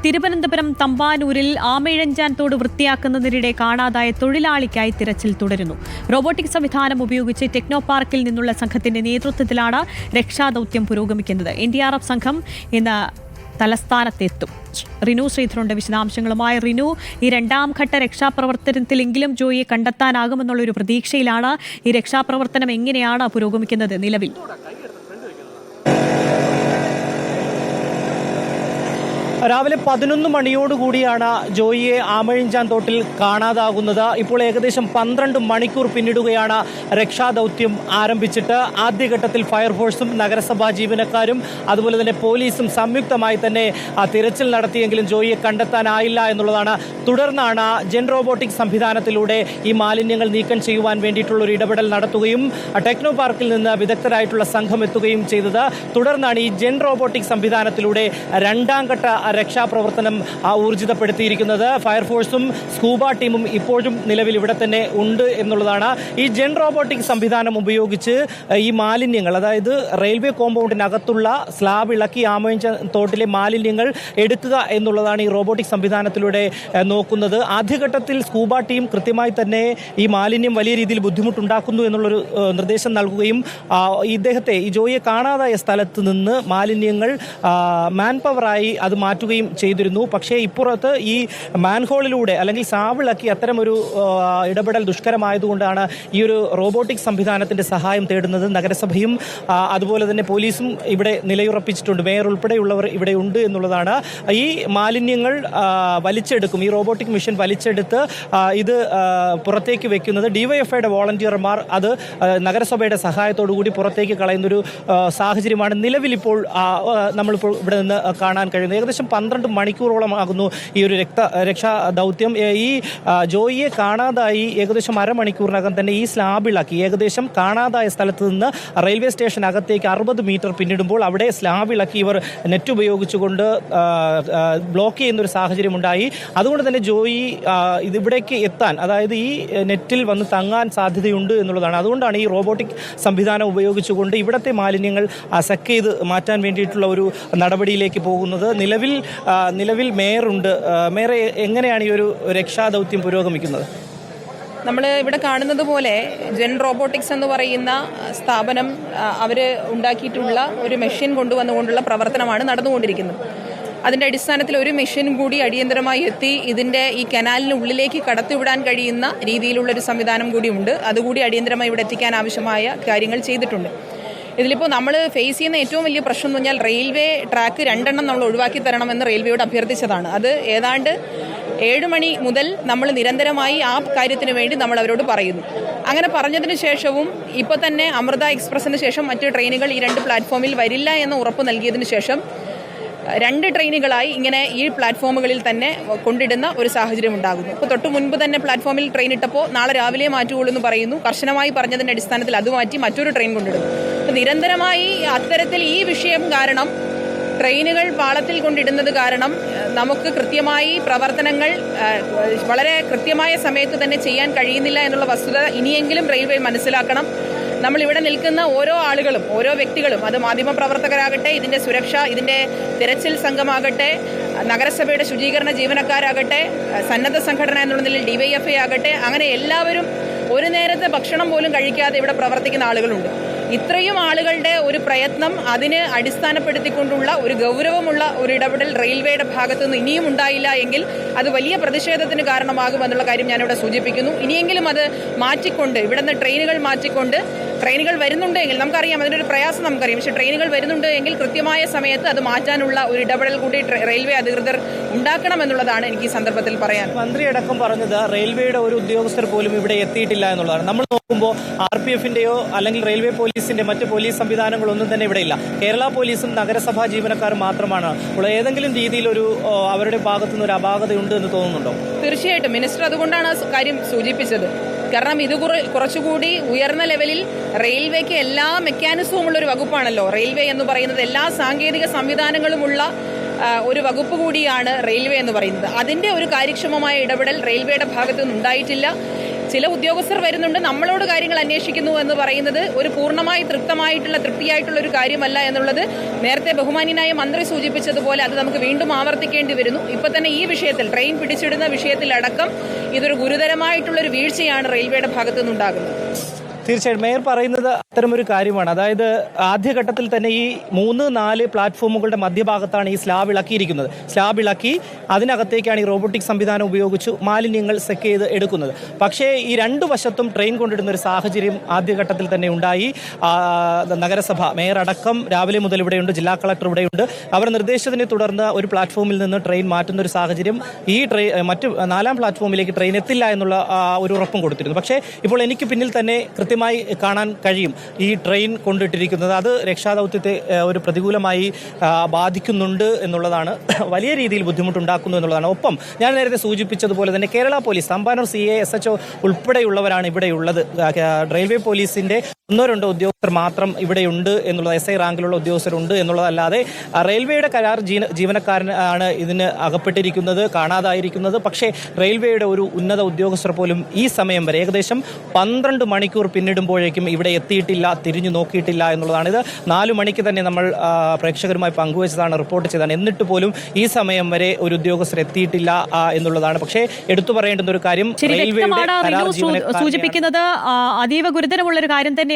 തിരുവനന്തപുരം തമ്പാനൂരിൽ ആമയിഴഞ്ചാൻ തോട് വൃത്തിയാക്കുന്നതിനിടെ കാണാതായ തൊഴിലാളിക്കായി തിരച്ചിൽ തുടരുന്നു. റോബോട്ടിക് സംവിധാനം ഉപയോഗിച്ച് ടെക്നോ പാർക്കിൽ നിന്നുള്ള സംഘത്തിന്റെ നേതൃത്വത്തിലാണ് രക്ഷാദൌത്യം പുരോഗമിക്കുന്നത്. NDRF സംഘം ഇന്ന് തലസ്ഥാനത്തെത്തും. റിനു ശ്രീധരന്റെ വിശദാംശങ്ങളുമായി. റിനു, ഈ രണ്ടാം ഘട്ട രക്ഷാപ്രവർത്തനത്തിലെങ്കിലും ജോയിയെ കണ്ടെത്താനാകുമെന്നുള്ളൊരു പ്രതീക്ഷയിലാണ്. ഈ രക്ഷാപ്രവർത്തനം എങ്ങനെയാണ് പുരോഗമിക്കുന്നത് നിലവിൽ? രാവിലെ 11 മണിയോടുകൂടിയാണ് ജോയിയെ ആമയിഴഞ്ചാൻ തോട്ടിൽ കാണാതാകുന്നത്. ഇപ്പോൾ ഏകദേശം 12 മണിക്കൂർ പിന്നിടുകയാണ് രക്ഷാദൗത്യം ആരംഭിച്ചിട്ട്. ആദ്യഘട്ടത്തിൽ ഫയർഫോഴ്സും നഗരസഭാ ജീവനക്കാരും അതുപോലെ തന്നെ പോലീസും സംയുക്തമായി തന്നെ തിരച്ചിൽ നടത്തിയെങ്കിലും ജോയിയെ കണ്ടെത്താനായില്ല എന്നുള്ളതാണ്. തുടർന്നാണ് ജെൻ റോബോട്ടിക് സംവിധാനത്തിലൂടെ ഈ മാലിന്യങ്ങൾ നീക്കം ചെയ്യുവാൻ വേണ്ടിയിട്ടുള്ള ഒരു ഇടപെടൽ നടത്തുകയും ടെക്നോ പാർക്കിൽ നിന്ന് വിദഗ്ധരായിട്ടുള്ള സംഘം എത്തുകയും ചെയ്തത്. തുടർന്നാണ് ഈ ജെൻ റോബോട്ടിക് സംവിധാനത്തിലൂടെ രണ്ടാം ഘട്ട രക്ഷാപ്രവർത്തനം ഊർജിതപ്പെടുത്തിയിരിക്കുന്നത്. ഫയർഫോഴ്സും സ്കൂബ ടീമും ഇപ്പോഴും നിലവിൽ ഇവിടെ തന്നെ ഉണ്ട് എന്നുള്ളതാണ്. ഈ ജെൻ റോബോട്ടിക് സംവിധാനം ഉപയോഗിച്ച് ഈ മാലിന്യങ്ങൾ, അതായത് റെയിൽവേ കോമ്പൗണ്ടിനകത്തുള്ള സ്ലാബ് ഇളക്കി ആമയിഴഞ്ചാൻ തോട്ടിലെ മാലിന്യങ്ങൾ എടുക്കുക എന്നുള്ളതാണ് ഈ റോബോട്ടിക് സംവിധാനത്തിലൂടെ നോക്കുന്നത്. ആദ്യഘട്ടത്തിൽ സ്കൂബ ടീം കൃത്യമായി തന്നെ ഈ മാലിന്യം വലിയ രീതിയിൽ ബുദ്ധിമുട്ടുണ്ടാക്കുന്നു എന്നുള്ളൊരു നിർദ്ദേശം നൽകുകയും ഈ ജോയിയെ കാണാതായ സ്ഥലത്ത് നിന്ന് മാലിന്യങ്ങൾ മാൻ പവറായി അത് മാറ്റുകയും ചെയ്തിരുന്നു. പക്ഷേ ഇപ്പുറത്ത് ഈ മാൻഹോളിലൂടെ അല്ലെങ്കിൽ സാവിളക്കി അത്തരമൊരു ഇടപെടൽ ദുഷ്കരമായതുകൊണ്ടാണ് ഈ ഒരു റോബോട്ടിക് സംവിധാനത്തിന്റെ സഹായം തേടുന്നത്. നഗരസഭയും അതുപോലെ തന്നെ പോലീസും ഇവിടെ നിലയുറപ്പിച്ചിട്ടുണ്ട്. മേയർ ഉൾപ്പെടെയുള്ളവർ ഇവിടെ ഉണ്ട് എന്നുള്ളതാണ്. ഈ മാലിന്യങ്ങൾ വലിച്ചെടുക്കും, ഈ റോബോട്ടിക് മെഷീൻ വലിച്ചെടുത്ത് ഇത് പുറത്തേക്ക് വെക്കുന്നത് ഡിവൈഎഫ്ഐയുടെ വോളണ്ടിയർമാർ അത് നഗരസഭയുടെ സഹായത്തോടു കൂടി പുറത്തേക്ക് കളയുന്നൊരു സാഹചര്യമാണ് നിലവിലിപ്പോൾ നമ്മളിപ്പോൾ ഇവിടെ നിന്ന് കാണാൻ കഴിയുന്നത്. ഏകദേശം 12 മണിക്കൂറോളം ആകുന്നു ഈ ഒരു രക്ഷാ ദൗത്യം. ഈ ജോയിയെ കാണാതായി ഏകദേശം അരമണിക്കൂറിനകം തന്നെ ഈ സ്ലാബിളക്കി ഏകദേശം കാണാതായ സ്ഥലത്ത് നിന്ന് റെയിൽവേ സ്റ്റേഷനകത്തേക്ക് 60 മീറ്റർ പിന്നിടുമ്പോൾ അവിടെ സ്ലാബിളക്കി ഇവർ നെറ്റ് ഉപയോഗിച്ചുകൊണ്ട് ബ്ലോക്ക് ചെയ്യുന്നൊരു സാഹചര്യം ഉണ്ടായി. അതുകൊണ്ട് തന്നെ ജോയി ഇവിടേക്ക് എത്താൻ, അതായത് ഈ നെറ്റിൽ വന്ന് തങ്ങാൻ സാധ്യതയുണ്ട് എന്നുള്ളതാണ്. അതുകൊണ്ടാണ് ഈ റോബോട്ടിക് സംവിധാനം ഉപയോഗിച്ചുകൊണ്ട് ഇവിടത്തെ മാലിന്യങ്ങൾ സക്ക് ചെയ്ത് മാറ്റാൻ വേണ്ടിയിട്ടുള്ള ഒരു നടപടിയിലേക്ക് പോകുന്നത്. നിലവിൽ മേയറുണ്ട്. മേയർ, എങ്ങനെയാണ് ഈ ഒരു രക്ഷാദൗത്യം പുരോഗമിക്കുന്നത്? നമ്മൾ ഇവിടെ കാണുന്നത് പോലെ ജെൻ റോബോട്ടിക്സ് എന്ന് പറയുന്ന സ്ഥാപനം അവർ ഉണ്ടാക്കിയിട്ടുള്ള ഒരു മെഷീൻ കൊണ്ടുവന്നുകൊണ്ടുള്ള പ്രവർത്തനമാണ് നടന്നുകൊണ്ടിരിക്കുന്നത്. അതിൻ്റെ അടിസ്ഥാനത്തിൽ ഒരു മെഷീനും കൂടി അടിയന്തരമായി എത്തി ഇതിൻ്റെ ഈ കനാലിനുള്ളിലേക്ക് കടത്തിവിടാൻ കഴിയുന്ന രീതിയിലുള്ളൊരു സംവിധാനം കൂടിയുണ്ട്. അതുകൂടി അടിയന്തരമായി ഇവിടെ എത്തിക്കാൻ ആവശ്യമായ കാര്യങ്ങൾ ചെയ്തിട്ടുണ്ട്. ഇതിലിപ്പോൾ നമ്മൾ ഫേസ് ചെയ്യുന്ന ഏറ്റവും വലിയ പ്രശ്നം എന്ന് പറഞ്ഞാൽ റെയിൽവേ ട്രാക്ക് 2 നമ്മൾ ഒഴിവാക്കി തരണമെന്ന് റെയിൽവേയോട് അഭ്യർത്ഥിച്ചതാണ്. അത് ഏതാണ്ട് 7 മണി മുതൽ നമ്മൾ നിരന്തരമായി ആ കാര്യത്തിന് വേണ്ടി നമ്മൾ അവരോട് പറയുന്നു. അങ്ങനെ പറഞ്ഞതിന് ശേഷവും ഇപ്പോൾ തന്നെ അമൃത എക്സ്പ്രസിന് ശേഷം മറ്റ് ട്രെയിനുകൾ ഈ 2 പ്ലാറ്റ്ഫോമിൽ വരില്ല എന്ന് ഉറപ്പ് നൽകിയതിന് ശേഷം 2 ട്രെയിനുകളായി ഇങ്ങനെ ഈ പ്ലാറ്റ്ഫോമുകളിൽ തന്നെ കൊണ്ടിടുന്ന ഒരു സാഹചര്യം ഉണ്ടാകുന്നു. ഇപ്പോൾ തൊട്ട് മുൻപ് തന്നെ പ്ലാറ്റ്ഫോമിൽ ട്രെയിൻ ഇട്ടപ്പോൾ നാളെ രാവിലെ മാറ്റുകയുള്ളൂ എന്ന് പറയുന്നു. കർശനമായി പറഞ്ഞതിൻ്റെ അടിസ്ഥാനത്തിൽ അത് മാറ്റി മറ്റൊരു ട്രെയിൻ കൊണ്ടിടുന്നു. അപ്പോൾ നിരന്തരമായി അത്തരത്തിൽ ഈ വിഷയം കാരണം ട്രെയിനുകൾ പാളത്തിൽ കൊണ്ടിടുന്നത് കാരണം നമുക്ക് കൃത്യമായി പ്രവർത്തനങ്ങൾ വളരെ കൃത്യമായ സമയത്ത് തന്നെ ചെയ്യാൻ കഴിയുന്നില്ല എന്നുള്ള വസ്തുത ഇനിയെങ്കിലും റെയിൽവേ മനസ്സിലാക്കണം. നമ്മളിവിടെ നിൽക്കുന്ന ഓരോ ആളുകളും, ഓരോ വ്യക്തികളും, അത് മാധ്യമപ്രവർത്തകരാകട്ടെ, ഇതിൻ്റെ സുരക്ഷ, ഇതിൻ്റെ തിരച്ചിൽ സംഘമാകട്ടെ, നഗരസഭയുടെ ശുചീകരണ ജീവനക്കാരാകട്ടെ, സന്നദ്ധ സംഘടന എന്നുള്ള നിലയിൽ DYFI ആകട്ടെ, അങ്ങനെ എല്ലാവരും ഒരു നേരത്തെ ഭക്ഷണം പോലും കഴിക്കാതെ ഇവിടെ പ്രവർത്തിക്കുന്ന ആളുകളുണ്ട്. ഇത്രയും ആളുകളുടെ ഒരു പ്രയത്നം, അതിന് അടിസ്ഥാനപ്പെടുത്തിക്കൊണ്ടുള്ള ഒരു ഗൗരവമുള്ള ഒരു ഇടപെടൽ റെയിൽവേയുടെ ഭാഗത്തുനിന്ന് ഇനിയും ഉണ്ടായില്ല എങ്കിൽ അത് വലിയ പ്രതിഷേധത്തിന് കാരണമാകുമെന്നുള്ള കാര്യം ഞാനിവിടെ സൂചിപ്പിക്കുന്നു. ഇനിയെങ്കിലും അത് മാറ്റിക്കൊണ്ട്, ഇവിടുന്ന് ട്രെയിനുകൾ മാറ്റിക്കൊണ്ട്, ട്രെയിനുകൾ വരുന്നുണ്ട് എങ്കിൽ നമുക്കറിയാം, അതിൻ്റെ ഒരു പ്രയാസം നമുക്കറിയാം, പക്ഷേ ട്രെയിനുകൾ വരുന്നുണ്ട് എങ്കിൽ കൃത്യമായ സമയത്ത് അത് മാറ്റാനുള്ള ഒരു ഇടപെടൽ കൂടി റെയിൽവേ അധികൃതർ ഉണ്ടാക്കണമെന്നുള്ളതാണ് എനിക്ക് ഈ സന്ദർഭത്തിൽ പറയാൻ. മന്ത്രിയടക്കം പറഞ്ഞത് റെയിൽവേയുടെ ഒരു ഉദ്യോഗസ്ഥർ പോലും ഇവിടെ എത്തിയിട്ടില്ല എന്നുള്ളതാണ്. നമ്മൾ നോക്കുമ്പോൾ RPFന്റെയോ അല്ലെങ്കിൽ റെയിൽവേ പോലീസിന്റെ മറ്റ് പോലീസ് സംവിധാനങ്ങളൊന്നും തന്നെ ഇവിടെ ഇല്ല. കേരള പോലീസും നഗരസഭാ ജീവനക്കാരും മാത്രമാണ് ഉള്ള. ഏതെങ്കിലും രീതിയിൽ അവരുടെ ഭാഗത്തുനിന്ന് ഒരു അപാകതയുണ്ട് എന്ന് തോന്നുന്നുണ്ടോ? തീർച്ചയായിട്ടും മിനിസ്റ്റർ അതുകൊണ്ടാണ് ആ കാര്യം സൂചിപ്പിച്ചത്. കാരണം ഇത് കുറച്ചുകൂടി ഉയർന്ന ലെവലിൽ റെയിൽവേക്ക് എല്ലാ മെക്കാനിസവും ഉള്ള ഒരു വകുപ്പാണല്ലോ. റെയിൽവേ എന്ന് പറയുന്നത് എല്ലാ സാങ്കേതിക സംവിധാനങ്ങളുമുള്ള ഒരു വകുപ്പ് കൂടിയാണ് റെയിൽവേ എന്ന് പറയുന്നത്. അതിൻ്റെ ഒരു കാര്യക്ഷമമായ ഇടപെടൽ റെയിൽവേയുടെ ഭാഗത്തു നിന്നുണ്ടായിട്ടില്ല. ചില ഉദ്യോഗസ്ഥർ വരുന്നുണ്ട്, നമ്മളോട് കാര്യങ്ങൾ അന്വേഷിക്കുന്നു എന്ന് പറയുന്നത് ഒരു പൂർണ്ണമായി തൃപ്തിയായിട്ടുള്ള ഒരു കാര്യമല്ല എന്നുള്ളത് നേരത്തെ ബഹുമാന്യനായ മന്ത്രി സൂചിപ്പിച്ചതുപോലെ അത് നമുക്ക് വീണ്ടും ആവർത്തിക്കേണ്ടി വരുന്നു. ഇപ്പൊ തന്നെ ഈ വിഷയത്തിൽ, ട്രെയിൻ പിടിച്ചിടുന്ന വിഷയത്തിലടക്കം ഇതൊരു ഗുരുതരമായിട്ടുള്ളൊരു വീഴ്ചയാണ് റെയിൽവേയുടെ ഭാഗത്തു നിന്നുണ്ടാകുന്നത്. തീർച്ചയായും മേയർ പറയുന്നത് അത്തരമൊരു കാര്യമാണ്. അതായത് ആദ്യഘട്ടത്തിൽ തന്നെ ഈ 3-4 പ്ലാറ്റ്ഫോമുകളുടെ മധ്യഭാഗത്താണ് ഈ സ്ലാബ് ഇളക്കിയിരിക്കുന്നത്. സ്ലാബ് ഇളക്കി അതിനകത്തേക്കാണ് ഈ റോബോട്ടിക് സംവിധാനം ഉപയോഗിച്ച് മാലിന്യങ്ങൾ സെക്ക് ചെയ്ത് എടുക്കുന്നത്. പക്ഷേ ഈ രണ്ടു വശത്തും ട്രെയിൻ കൊണ്ടിടുന്ന ഒരു സാഹചര്യം ആദ്യഘട്ടത്തിൽ തന്നെ ഉണ്ടായി. നഗരസഭ മേയർ അടക്കം രാവിലെ മുതൽ ഇവിടെയുണ്ട്, ജില്ലാ കളക്ടർ ഇവിടെയുണ്ട്. അവർ നിർദ്ദേശത്തിനെ തുടർന്ന് ഒരു പ്ലാറ്റ്ഫോമിൽ നിന്ന് ട്രെയിൻ മാറ്റുന്ന ഒരു സാഹചര്യം, ഈ മറ്റ് 4ാം പ്ലാറ്റ്ഫോമിലേക്ക് ട്രെയിൻ എത്തില്ല എന്നുള്ള ഒരു ഉറപ്പും കൊടുത്തിരുന്നു. പക്ഷേ ഇപ്പോൾ എനിക്ക് പിന്നിൽ തന്നെ കൃത്യമായി കാണാൻ കഴിയും ഈ ട്രെയിൻ കൊണ്ടിട്ടിരിക്കുന്നത്. അത് രക്ഷാദൗത്യത്തെ ഒരു പ്രതികൂലമായി ബാധിക്കുന്നുണ്ട് എന്നുള്ളതാണ്, വലിയ രീതിയിൽ ബുദ്ധിമുട്ടുണ്ടാക്കുന്നു എന്നുള്ളതാണ്. ഒപ്പം ഞാൻ നേരത്തെ സൂചിപ്പിച്ചതുപോലെ തന്നെ Kerala police, Thampanoor CA, SHO ഉൾപ്പെടെയുള്ളവരാണ് ഇവിടെയുള്ളത്. റെയിൽവേ പോലീസിന്റെ 1-2 ഉദ്യോഗസ്ഥർ മാത്രം ഇവിടെയുണ്ട് എന്നുള്ളത്, SI റാങ്കിലുള്ള ഉദ്യോഗസ്ഥരുണ്ട് എന്നുള്ളതല്ലാതെ റെയിൽവേയുടെ കരാർ ജീവനക്കാരനാണ് ഇതിന് അകപ്പെട്ടിരിക്കുന്നത്, കാണാതായിരിക്കുന്നത്. പക്ഷേ റെയിൽവേയുടെ ഒരു ഉന്നത ഉദ്യോഗസ്ഥർ പോലും ഈ സമയം വരെ ഏകദേശം 12 മണിക്കൂർ പിന്നിടുമ്പോഴേക്കും ഇവിടെ എത്തിയിട്ടില്ല, തിരിഞ്ഞു നോക്കിയിട്ടില്ല എന്നുള്ളതാണ്. ഇത് 4 മണിക്ക് തന്നെ നമ്മൾ പ്രേക്ഷകരുമായി പങ്കുവച്ചതാണ്, റിപ്പോർട്ട് ചെയ്താണ്. എന്നിട്ട് പോലും ഈ സമയം വരെ ഒരു ഉദ്യോഗസ്ഥർ എത്തിയിട്ടില്ല എന്നുള്ളതാണ്. പക്ഷേ എടുത്തു പറയേണ്ടുന്ന ഒരു കാര്യം, സൂചിപ്പിക്കുന്നത് അതീവ ഗുരുതരമുള്ള ഒരു കാര്യം തന്നെയാണ്.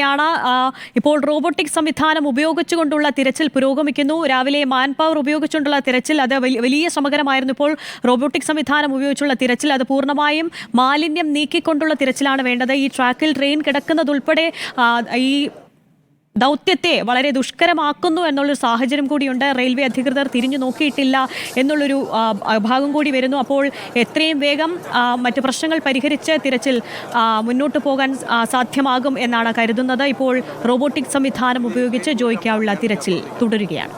ഇപ്പോൾ റോബോട്ടിക് സംവിധാനം ഉപയോഗിച്ചുകൊണ്ടുള്ള തിരച്ചിൽ പുരോഗമിക്കുന്നു. രാവിലെ മാൻ പവർ ഉപയോഗിച്ചുകൊണ്ടുള്ള തിരച്ചിൽ അത് വലിയ ശ്രമകരമായിരുന്നു. ഇപ്പോൾ റോബോട്ടിക് സംവിധാനം ഉപയോഗിച്ചുള്ള തിരച്ചിൽ അത് പൂർണ്ണമായും മാലിന്യം നീക്കിക്കൊണ്ടുള്ള തിരച്ചിലാണ് വേണ്ടത്. ഈ ട്രാക്കിൽ ട്രെയിൻ കിടക്കുന്നതുൾപ്പെടെ ഈ ദൗത്യത്തെ വളരെ ദുഷ്കരമാക്കുന്നു എന്നുള്ളൊരു സാഹചര്യം കൂടിയുണ്ട്. റെയിൽവേ അധികൃതർ തിരിഞ്ഞു നോക്കിയിട്ടില്ല എന്നുള്ളൊരു ഭാഗം കൂടി വരുന്നു. അപ്പോൾ എത്രയും വേഗം മറ്റ് പ്രശ്നങ്ങൾ പരിഹരിച്ച് തിരച്ചിൽ മുന്നോട്ട് പോകാൻ സാധ്യമാകും എന്നാണ് കരുതുന്നത്. ഇപ്പോൾ റോബോട്ടിക് സംവിധാനം ഉപയോഗിച്ച് ജോയിക്കാനുള്ള തിരച്ചിൽ തുടരുകയാണ്.